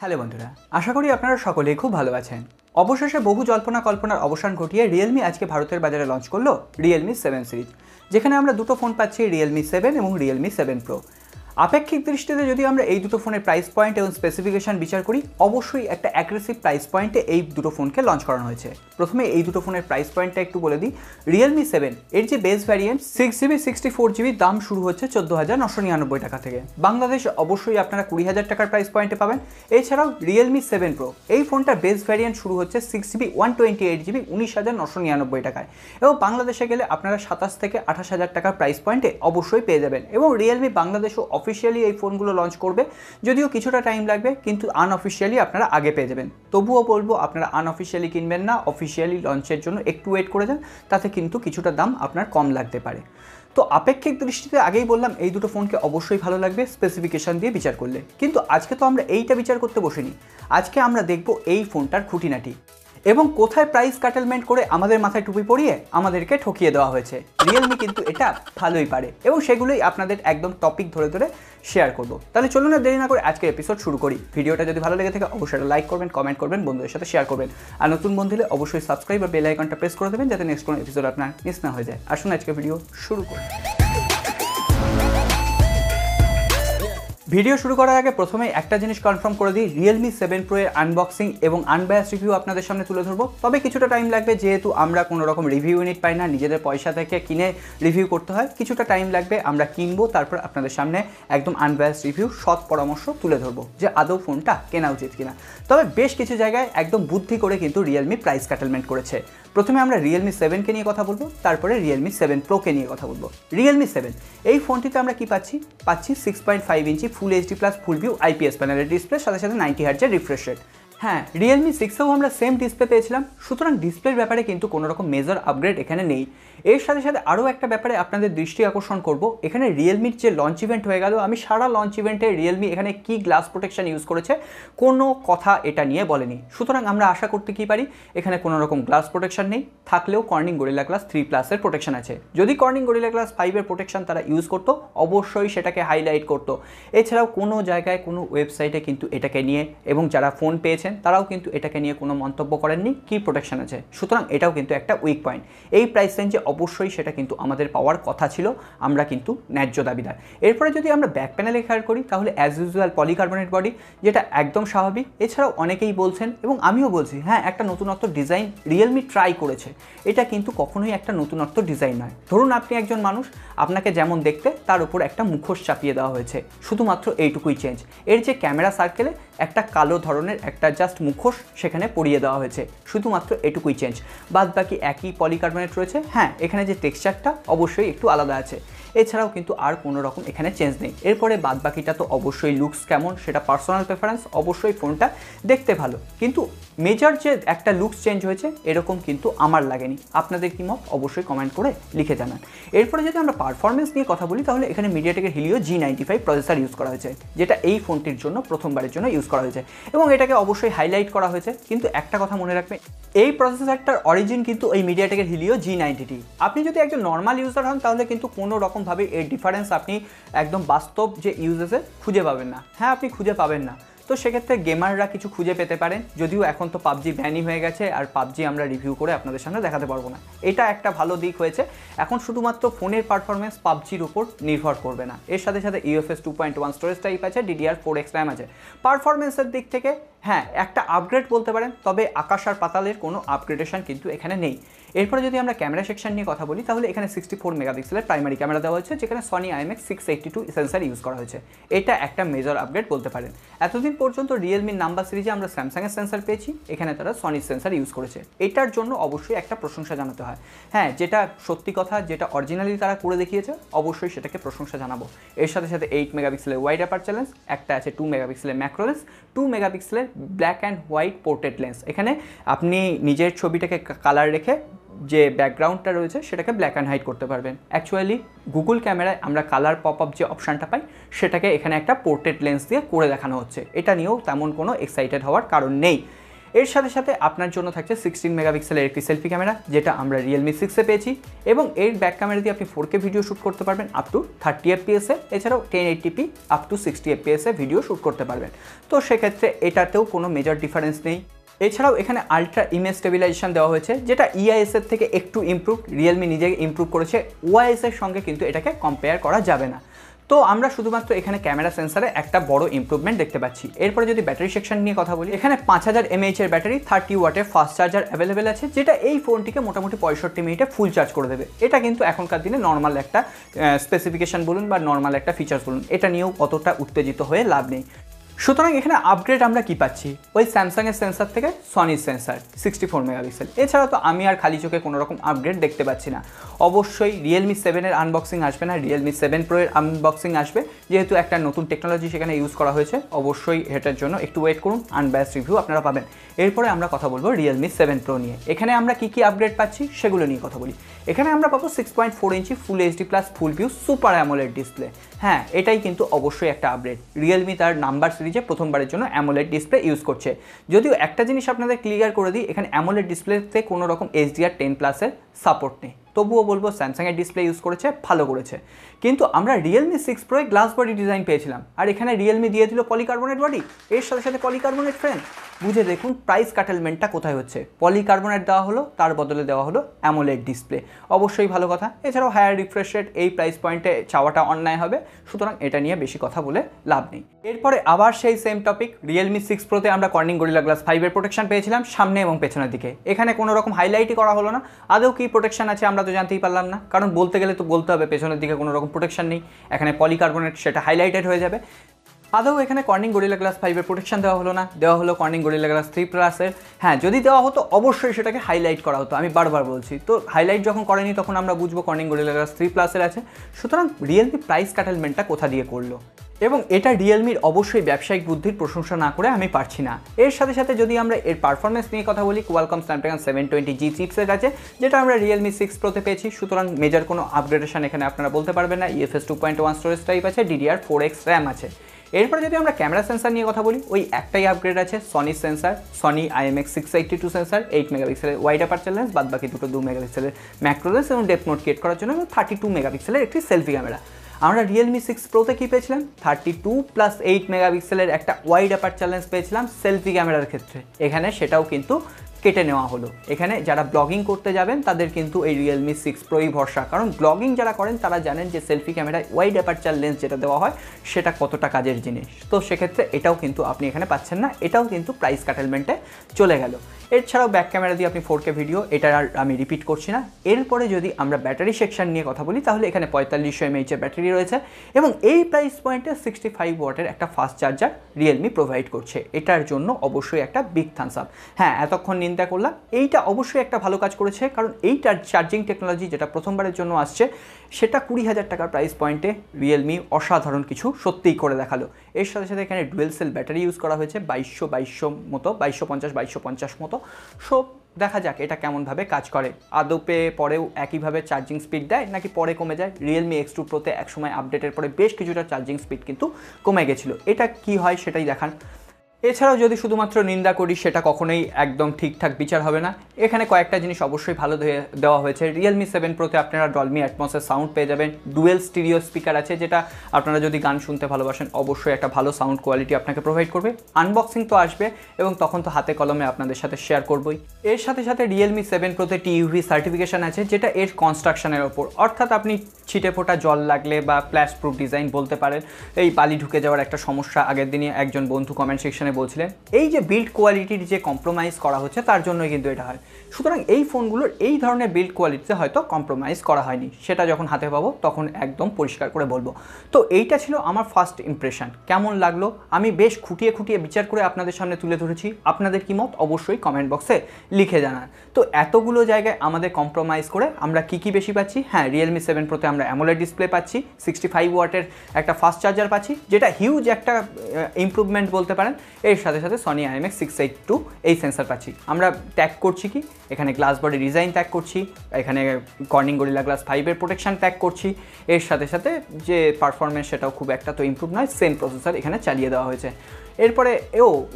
Hello বন্ধুরা, আশা করি আপনারা সকলেই খুব ভালো আছেন। অবশেষে বহু জল্পনা কল্পনার অবসান ঘটিয়ে রিয়েলমি আজকে ভারতের বাজারে লঞ্চ করলো রিয়েলমি 7 সিরিজ, যেখানে আমরা দুটো ফোন পাচ্ছি, রিয়েলমি 7 এবং রিয়েলমি 7 প্রো। আপেক্ষিক দৃষ্টিতে যদি আমরা এই দুটো ফোনের প্রাইস পয়েন্ট এবং স্পেসিফিকেশন বিচার করি, অবশ্যই একটা অ্যাগ্রেসিভ প্রাইস পয়েন্টে এই দুটো ফোনকে লঞ্চ করানো হয়েছে। প্রথমে এই দুটো ফোনের প্রাইস পয়েন্টটা একটু বলে দিই। রিয়েলমি 7 এর যে বেস ভ্যারিয়েন্ট 6GB 64GB দাম শুরু হচ্ছে 14,999 টাকা থেকে। বাংলাদেশ অবশ্যই আপনারা 20,000 টাকার প্রাইস পয়েন্টে পাবেন। এছাড়াও রিয়েলমি 7 প্রো এই ফোনটার বেস ভ্যারিয়েন্ট শুরু হচ্ছে 6GB 128GB 19,999 টাকায়, এবং বাংলাদেশে গেলে আপনারা 27 থেকে 28,000 টাকার প্রাইস পয়েন্টে অবশ্যই পেয়ে যাবেন। এবং রিয়েলমি বাংলাদেশও অফিসিয়ালি এই ফোনগুলো লঞ্চ করবে, যদিও কিছুটা টাইম লাগবে, কিন্তু আনঅফিসিয়ালি আপনারা আগে পেয়ে যাবেন। তবুও বলবো আপনারা আনঅফিসিয়ালি কিনবেন না, অফিসিয়ালি লঞ্চের জন্য একটু ওয়েট করে যান, তাতে কিন্তু কিছুটা দাম আপনার কম লাগতে পারে। তো আপেক্ষিক দৃষ্টিতে আগেই বললাম এই দুটো ফোনকে অবশ্যই ভালো লাগবে স্পেসিফিকেশন দিয়ে বিচার করলে, কিন্তু আজকে তো আমরা এইটা বিচার করতে বসিনি। আজকে আমরা দেখব এই ফোনটার খুঁটিনাটি এবং কোথায় প্রাইস কাটেলমেন্ট করে আমাদের মাথায় টুপি পরিয়ে আমাদেরকে ঠকিয়ে দেওয়া হয়েছে। রিয়েলমি কিন্তু এটা ভালোই পারে, এবং সেগুলোই আপনাদের একদম টপিক ধরে ধরে শেয়ার করব। তাহলে চলুন না দেরি না করে আজকের এপিসোড শুরু করি। ভিডিওটা যদি ভালো লেগে থাকে অবশ্যই লাইক করবেন, কমেন্ট করবেন, বন্ধুদের সাথে শেয়ার করবেন, আর নতুন বন্ধু হলে অবশ্যই সাবস্ক্রাইব আর বেল আইকনটা প্রেস করে দেবেন, যাতে নেক্সট কোনো এপিসোড আপনার মিস না হয়ে যায়। আসুন আজকে ভিডিও শুরু করি। ভিডিও শুরু করার আগে প্রথমে একটা জিনিস কনফার্ম করে দিই, রিয়েলমি 7 প্রো এর আনবক্সিং এবং আনবায়াস রিভিউ আপনাদের সামনে তুলে ধরবো। তবে কিছুটা টাইম লাগবে, যেহেতু আমরা কোনো রকম রিভিউ ইউনিট পাই না, নিজেদের পয়সা থেকে কিনে রিভিউ করতে হয়। কিছুটা টাইম লাগবে, আমরা কিনবো, তারপর আপনাদের সামনে একদম আনবায়াস রিভিউ, সৎ পরামর্শ তুলে ধরবো যে আদৌ ফোনটা কেনা উচিত কিনা। তবে বেশ কিছু জায়গায় একদম বুদ্ধি করে কিন্তু রিয়েলমি প্রাইস কাটেলমেন্ট করেছে। প্রথমে আমরা রিয়েলমি 7কে নিয়ে কথা বলবো, তারপরে রিয়েলমি 7 প্রোকে নিয়ে কথা বলবো। রিয়েলমি 7 এই ফোনটিতে আমরা কি পাচ্ছি 6.5 inch full HD plus full view IPS প্যানেলের ডিসপ্লে, সাথে সাথে 90 হার্টজের রিফ্রেশ রেট। হ্যাঁ, রিয়েলমি 6এও আমরা সেম ডিসপ্লে পেয়েছিলাম, সুতরাং ডিসপ্লের ব্যাপারে কিন্তু কোনো রকম মেজর আপগ্রেড এখানে নেই। এর সাথে সাথে আরও একটা ব্যাপারে আপনাদের দৃষ্টি আকর্ষণ করব, এখানে রিয়েলমির যে লঞ্চ ইভেন্ট হয়ে গেল, আমি সারা লঞ্চ ইভেন্টে রিয়েলমি এখানে কি গ্লাস প্রোটেকশন ইউজ করেছে কোনো কথা এটা নিয়ে বলেনি। সুতরাং আমরা আশা করতে কি পারি, এখানে কোনো রকম গ্লাস প্রোটেকশন নেই, থাকলেও কর্নিং গরিলা গ্লাস 3+এর প্রোটেকশন আছে। যদি কর্নিং গরিলা গ্লাস 5-এর প্রোটেকশন তারা ইউজ করতো, অবশ্যই সেটাকে হাইলাইট করতো। এছাড়াও কোনো জায়গায় কোনো ওয়েবসাইটে কিন্তু এটাকে নিয়ে, এবং যারা ফোন পেয়েছেন তারাও কিন্তু এটাকে নিয়ে কোনো মন্তব্য করেননি কি প্রোটেকশন আছে। সুতরাং এটাও কিন্তু একটা উইক পয়েন্ট। এই প্রাইস রেঞ্জে অবশ্যই সেটা কিন্তু আমাদের পাওয়ার কথা ছিল, আমরা কিন্তু ন্যায্য দাবিদার। এরপরে যদি আমরা ব্যাক প্যানেলে খেয়াল করি, তাহলে অ্যাজ ইউজুয়াল পলিকার্বনেট বডি, যেটা একদম স্বাভাবিক। এছাড়াও অনেকেই বলছেন এবং আমিও বলছি, হ্যাঁ একটা নতুনত্ব ডিজাইন রিয়েলমি ট্রাই করেছে। এটা কিন্তু কখনোই একটা নতুনত্ব ডিজাইন নয়। ধরুন আপনি একজন মানুষ, আপনাকে যেমন দেখতে তার উপর একটা মুখোশ চাপিয়ে দেওয়া হয়েছে, শুধুমাত্র এইটুকুই চেঞ্জ। এর যে ক্যামেরা সার্কেলে একটা কালো ধরনের একটা জাস্ট মুখোশ সেখানে পরিয়ে দেওয়া হয়েছে, শুধুমাত্র এটুকুই চেঞ্জ। বাদ বাকি একই পলিকার্বনেট রয়েছে। হ্যাঁ, এখানে যে টেক্সচারটা অবশ্যই একটু আলাদা আছে, এছাড়াও কিন্তু আর কোনো রকম এখানে চেঞ্জ নেই। এরপরে বাদ বাকিটা তো অবশ্যই লুকস কেমন সেটা পার্সোনাল প্রেফারেন্স, অবশ্যই ফোনটা দেখতে ভালো, কিন্তু মেজর যে একটা লুকস চেঞ্জ হয়েছে এরকম কিন্তু আমার লাগেনি। আপনাদের কি মত অবশ্যই কমেন্ট করে লিখে জানান। এরপরে যদি আমরা পারফরমেন্স নিয়ে কথা বলি, তাহলে এখানে মিডিয়াটেকের হিলিও G95 প্রসেসর ইউজ করা হয়েছে, যেটা এই ফোনটির জন্য প্রথমবারের জন্য ইউজ করা হয়েছে, এবং এটাকে অবশ্যই হাইলাইট করা হয়েছে। কিন্তু একটা কথা মনে রাখবেন, এই প্রসেসরটার অরিজিন কিন্তু এই মিডিয়াটেকের হিলিও G90T। আপনি যদি একজন নর্মাল ইউজার হন, তাহলে কিন্তু কোনো রকমভাবে এর ডিফারেন্স আপনি একদম বাস্তব যে ইউজেসে খুঁজে পাবেন না। হ্যাঁ, আপনি খুঁজে পাবেন না, তো সেক্ষেত্রে গেমাররা কিছু খুঁজে পেতে পারেন। যদিও এখন তো পাবজি ব্যানই হয়ে গেছে, আর পাবজি আমরা রিভিউ করে আপনাদের সামনে দেখাতে পারবো না। এটা একটা ভালো দিক হয়েছে, এখন শুধুমাত্র ফোনের পারফরমেন্স পাবজির উপর নির্ভর করবে না। এর সাথে সাথে UFS 2.1 স্টোরেজ টাইপ আছে, DDR4X র্যাম আছে। পারফরমেন্সের দিক থেকে হ্যাঁ একটা আপগ্রেড বলতে পারেন, তবে আকাশ আর পাতালের কোনো আপগ্রেডেশন কিন্তু এখানে নেই। এরপরে যদি আমরা ক্যামেরা সেকশন নিয়ে কথা বলি, তাহলে এখানে 64 মেগাপিক্সেলের প্রাইমারি ক্যামেরা দেওয়া হয়েছে, যেখানে সনি IMX682 সেন্সার ইউজ করা হয়েছে। এটা একটা মেজর আপগ্রেড বলতে পারেন। এতদিন পর্যন্ত রিয়েলমির নাম্বার সিরিজে আমরা স্যামসাংয়ের সেন্সার পেয়েছি, এখানে তারা সনির সেন্সার ইউজ করেছে। এটার জন্য অবশ্যই একটা প্রশংসা জানাতে হয়। হ্যাঁ, যেটা সত্যি কথা, যেটা অরিজিনালি তারা করে দেখিয়েছে, অবশ্যই সেটাকে প্রশংসা জানাবো। এর সাথে সাথে 8 মেগাপিক্সেলের ওয়াইড অ্যাপার চ্যালেঞ্জ, একটা আছে 2 মেগাপিক্সেলের ম্যাক্রো লেন্স, 2 মেগাপিক্সেলের black and white portrait lens. এখানে আপনি নিজের ছবিটাকে কালার রেখে যে ব্যাকগ্রাউন্ডটা রয়েছে সেটাকে ব্ল্যাক অ্যান্ড হোয়াইট করতে পারবেন। অ্যাকচুয়ালি গুগল ক্যামেরায় আমরা কালার পপ আপ যে অপশানটা পাই, সেটাকে এখানে একটা পোর্ট্রেট লেন্স দিয়ে করে দেখানো হচ্ছে। এটা নিয়েও তেমন কোনো এক্সাইটেড হওয়ার কারণ নেই। এর সাথে সাথে আপনার জন্য থাকছে 16 মেগাপিক্সেলের একটি সেলফি ক্যামেরা, যেটা আমরা Realme 6-এ পেয়েছি, এবং এর ব্যাক ক্যামেরা দিয়ে আপনি 4K ভিডিও শ্যুট করতে পারবেন আপ টু 30 FPS-এ, এছাড়াও 1080p আপ টু 60 FPS-এ ভিডিও শ্যুট করতে পারবেন। তো সেক্ষেত্রে এটাতেও কোনো মেজর ডিফারেন্স নেই। এছাড়াও এখানে আলট্রা ইমেজ স্টেবিলাইজেশন দেওয়া হয়েছে, যেটা EIS-এর থেকে একটু ইমপ্রুভ, Realme নিজেকে ইমপ্রুভ করেছে, OIS-এর সঙ্গে কিন্তু এটাকে কম্পেয়ার করা যাবে না। তো আমরা শুধুমাত্র এখানে ক্যামেরা সেন্সারে একটা বড় ইমপ্রুভমেন্ট দেখতে পাচ্ছি। এরপরে যদি ব্যাটারি সেকশন নিয়ে কথা বলি, এখানে 5000 mAh এর ব্যাটারি 30 ওয়াটের ফাস্ট চার্জার অ্যাভেলেবেল আছে, যেটা এই ফোনটিকে মোটামুটি 65 মিনিটে ফুল চার্জ করে দেবে। এটা কিন্তু এখনকার দিনে নর্মাল একটা স্পেসিফিকেশন বলুন বা নর্মাল একটা ফিচার্স বলুন, এটা নিয়েও অতটা উত্তেজিত হয়ে লাভ নেই। সুতরাং এখানে আপগ্রেড আমরা কি পাচ্ছি, ওই স্যামসাংয়ের সেন্সার থেকে সনির সেন্সার 64 মেগাপিক্সেল। এছাড়া তো আমি আর খালি চোখে কোনো রকম আপগ্রেড দেখতে পাচ্ছি না। অবশ্যই Realme 7-এর আনবক্সিং আসবে না, Realme 7 Pro এর আনবক্সিং আসবে, যেহেতু একটা নতুন টেকনোলজি সেখানে ইউজ করা হয়েছে। অবশ্যই এটার জন্য একটু ওয়েট করুন, আনবায়াসড রিভিউ আপনারা পাবেন। এরপরে আমরা কথা বলবো Realme 7 Pro নিয়ে। এখানে আমরা কি আপগ্রেড পাচ্ছি সেগুলো নিয়ে কথা বলি। এখানে আমরা পাবো 6.4 inch full HD plus full view super AMOLED display. হ্যাঁ, এটাই কিন্তু অবশ্যই একটা আপগ্রেড। Realme তার নাম্বার সিরিজে প্রথমবারের জন্য অ্যামোলেড ডিসপ্লে ইউজ করছে। যদিও একটা জিনিস আপনাদের ক্লিয়ার করে দিই, এখানে অ্যামোলেড ডিসপ্লেতে কোনো রকম HDR10+-এর সাপোর্ট নেই। তবুও বলবো স্যামসাংয়ের ডিসপ্লে ইউজ করেছে, ভালো করেছে। কিন্তু আমরা Realme 6 Pro a glass body design পেয়েছিলাম, আর এখানে Realme দিয়ে দিল পলিকার্বনেট বডি, এর সাথে সাথে পলিকার্বনেট ফ্রেম। বুঝে দেখুন প্রাইস কাটেলমেন্টটা কোথায় হচ্ছে। পলিকার্বনেট দেওয়া হলো, তার বদলে দেওয়া হলো অ্যামোলেড ডিসপ্লে, অবশ্যই ভালো কথা। এছাড়াও হায়ার রিফ্রেশ রেট এই প্রাইস পয়েন্টে চাওয়াটা অন্যায় হবে, সুতরাং এটা নিয়ে বেশি কথা বলে লাভ নেই। এরপরে আবার সেই সেম টপিক, Realme 6 Pro-তে আমরা কর্নিং গরিলা গ্লাস 5 এর প্রোটেকশন পেয়েছিলাম সামনে এবং পেছনের দিকে। এখানে কোনো রকম হাইলাইটই করা হলো না, আদৌ কি প্রোটেকশন আছে আমরা তো জানতেই পারলাম না, কারণ বলতে গেলে তো বলতে হবে পেছনের দিকে কোনো রকম প্রোটেকশন নেই। এখানে পলিকার্বনেট সেটা হাইলাইটেড হয়ে যাবে। আদৌ এখানে কর্নিং গরিলা গ্লাস 5 এর প্রোটেকশন দেওয়া হলো না, দেওয়া হলো কর্নিং গরিলা গ্লাস 3 প্লাসের। হ্যাঁ, যদি দেওয়া হতো অবশ্যই সেটাকে হাইলাইট করা হতো, আমি বারবার বলছি। তো হাইলাইট যখন করেনি তখন আমরা বুঝবো কর্নিং গরিলা গ্লাস 3 প্লাসের আছে। সুতরাং Realme প্রাইস কাটেলমেন্টটা কোথা দিয়ে করলো, এবং এটা Realmeর অবশ্যই ব্যবসায়িক বুদ্ধির প্রশংসা না করে আমি পারছি না। এর সাথে সাথে যদি আমরা এর পারফরমেন্স নিয়ে কথা বলি, কোয়ালকম স্ন্যাপড্রাগন 720G চিপসেট আছে, যেটা আমরা Realme 6 Pro-তে পেয়েছি। সুতরাং মেজর কোনো আপগ্রেডেশন এখানে আপনারা বলতে পারবেন না। UFS 2.1 স্টোরেজ টাইপ আছে, DDR4X র্যাম আছে। এরপরে যদি আমরা ক্যামেরা সেন্সার নিয়ে কথা বলি, ওই একটাই আপগ্রেড আছে, Sony sensor, Sony IMX682 sensor, 8 মেগাপিক্সেলের ওয়াইড অ্যাপারচার লেন্স, বাদ বাকি দুটো 2 মেগাপিক্সেলের ম্যাক্রো লেন্স এবং ডেপথ মোড ক্রিয়েট করার জন্য 32 মেগাপিক্সেলের একটি সেলফি ক্যামেরা। আমরা Realme 6 Pro-তে কি পেয়েছিলাম, 32 + 8 মেগাপিক্সেলের একটা ওয়াইড অ্যাপারচার লেন্স পেয়েছিলাম সেলফি ক্যামেরার ক্ষেত্রে। এখানে সেটাও কিন্তু কেটে নেওয়া হলো। এখানে যারা ব্লগিং করতে যাবেন তাদের কিন্তু এই Realme 6 Pro-ই ভরসা, কারণ ব্লগিং যারা করেন তারা জানেন যে সেলফি ক্যামেরায় ওয়াইড অ্যাপারচার লেন্স যেটা দেওয়া হয় সেটা কতটা কাজের জিনিস। তো সেক্ষেত্রে এটাও কিন্তু আপনি এখানে পাচ্ছেন না, এটাও কিন্তু প্রাইস কাটেলমেন্টে চলে গেল। এছাড়াও ব্যাক ক্যামেরা দিয়ে আপনি 4K ভিডিও, এটা আর আমি রিপিট করছি না। এরপরে যদি আমরা ব্যাটারি সেকশন নিয়ে কথা বলি, তাহলে এখানে 4500 mAh এর ব্যাটারি রয়েছে, এবং এই প্রাইস পয়েন্টে 65 ওয়াটের একটা ফাস্ট চার্জার Realme প্রোভাইড করছে। এটার জন্য অবশ্যই একটা বিগ থামস আপ। হ্যাঁ, এতক্ষণ নিন্দা করলাম, এইটা অবশ্যই একটা ভালো কাজ করেছে, কারণ এইটার চার্জিং টেকনোলজি যেটা প্রথমবারের জন্য আসছে, সেটা 20,000 টাকার প্রাইস পয়েন্টে Realme অসাধারণ কিছু সত্যিই করে দেখালো। এর সাথে সাথে এখানে ডুয়েল সেল ব্যাটারি ইউজ করা হয়েছে, 2200 মতো, 2250 মতো। সো দেখা যাক এটা কেমনভাবে কাজ করে, আদৌ পরেও একইভাবে চার্জিং স্পিড দেয় নাকি পরে কমে যায়। Realme X2 Pro-তে একসময় আপডেটের পরে বেশ কিছুটা চার্জিং স্পিড কিন্তু কমে গেছিলো, এটা কি হয় সেটাই দেখান। এছাড়াও যদি শুধুমাত্র নিন্দা করি সেটা কখনোই একদম ঠিকঠাক বিচার হবে না। এখানে কয়েকটা জিনিস অবশ্যই ভালো দেওয়া হয়েছে। Realme 7 Pro-তে আপনারা ডলবি অ্যাটমসের সাউন্ড পেয়ে যাবেন, ডুয়েল স্টিরিও স্পিকার আছে, যেটা আপনারা যদি গান শুনতে ভালোবাসেন অবশ্যই একটা ভালো সাউন্ড কোয়ালিটি আপনাকে প্রোভাইড করবে। আনবক্সিং তো আসবে এবং তখন তো হাতে কলমে আপনাদের সাথে শেয়ার করবই। এর সাথে সাথে Realme 7 Pro-তে TUV সার্টিফিকেশন আছে, যেটা এর কনস্ট্রাকশনের ওপর, অর্থাৎ আপনি ছিটে ফোটা জল লাগলে বা ফ্ল্যাশ প্রুফ ডিজাইন বলতে পারেন। এই বালি ঢুকে যাওয়ার একটা সমস্যা আগের দিনে একজন বন্ধু কমেন্ট সেকশনে বলছিলেন, এই যে বিল্ড কোয়ালিটির যে কম্প্রোমাইজ করা হচ্ছে তার জন্যই কিন্তু এটা হয়। সুতরাং এই ফোনগুলোর এই ধরনের বিল্ড কোয়ালিটিতে হয়তো কম্প্রোমাইজ করা হয়নি, সেটা যখন হাতে পাবো তখন একদম পরিষ্কার করে বলবো। তো এইটা ছিল আমার ফার্স্ট ইমপ্রেশন। কেমন লাগলো আমি বেশ খুঁটিয়ে খুঁটিয়ে বিচার করে আপনাদের সামনে তুলে ধরেছি। আপনাদের কি মত অবশ্যই কমেন্ট বক্সে লিখে জানান। তো এতগুলো জায়গায় আমাদের কম্প্রোমাইজ করে আমরা কি বেশি পাচ্ছি? হ্যাঁ, Realme 7 Pro-তে আমরা অ্যামোলেড ডিসপ্লে পাচ্ছি, 65 ওয়াটের একটা ফাস্ট চার্জার পাচ্ছি, যেটা হিউজ একটা ইমপ্রুভমেন্ট বলতে পারেন। এর সাথে সাথে সনি IMX682 এই সেন্সার পাচ্ছি। আমরা ট্যাগ করছি কি, এখানে গ্লাস বডি ডিজাইন ট্যাগ করছি, এখানে কর্নিং গরিলা গ্লাস 5 এর প্রোটেকশন ট্যাগ করছি। এর সাথে সাথে যে পারফরমেন্স সেটাও খুব একটা তো ইমপ্রুভ নয়, সেম প্রসেসর এখানে চালিয়ে দেওয়া হয়েছে। এরপরে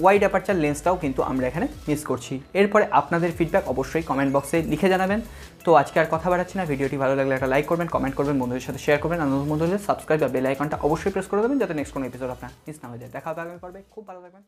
ওয়াইড অ্যাপারচার লেন্সটাও কিন্তু আমরা এখানে মিস করছি। এরপরে আপনাদের ফিডব্যাক অবশ্যই কমেন্ট বক্সে লিখে জানাবেন। তো আজকে আর কথা বাড়াচ্ছি না, ভিডিওটি ভালো লাগলে একটা লাইক করবেন, কমেন্ট করবেন, বন্ধুদের সাথে শেয়ার করবেন, আর নতুন বন্ধু হলে সাবস্ক্রাইব বা বেল আইকনটা অবশ্যই প্রেস করে দেবেন যাতে নেক্সট কোনো এপিসোড আপনার মিস না হয়ে যায়। দেখা হবে আগামী পর্বে, খুব ভালো থাকবেন।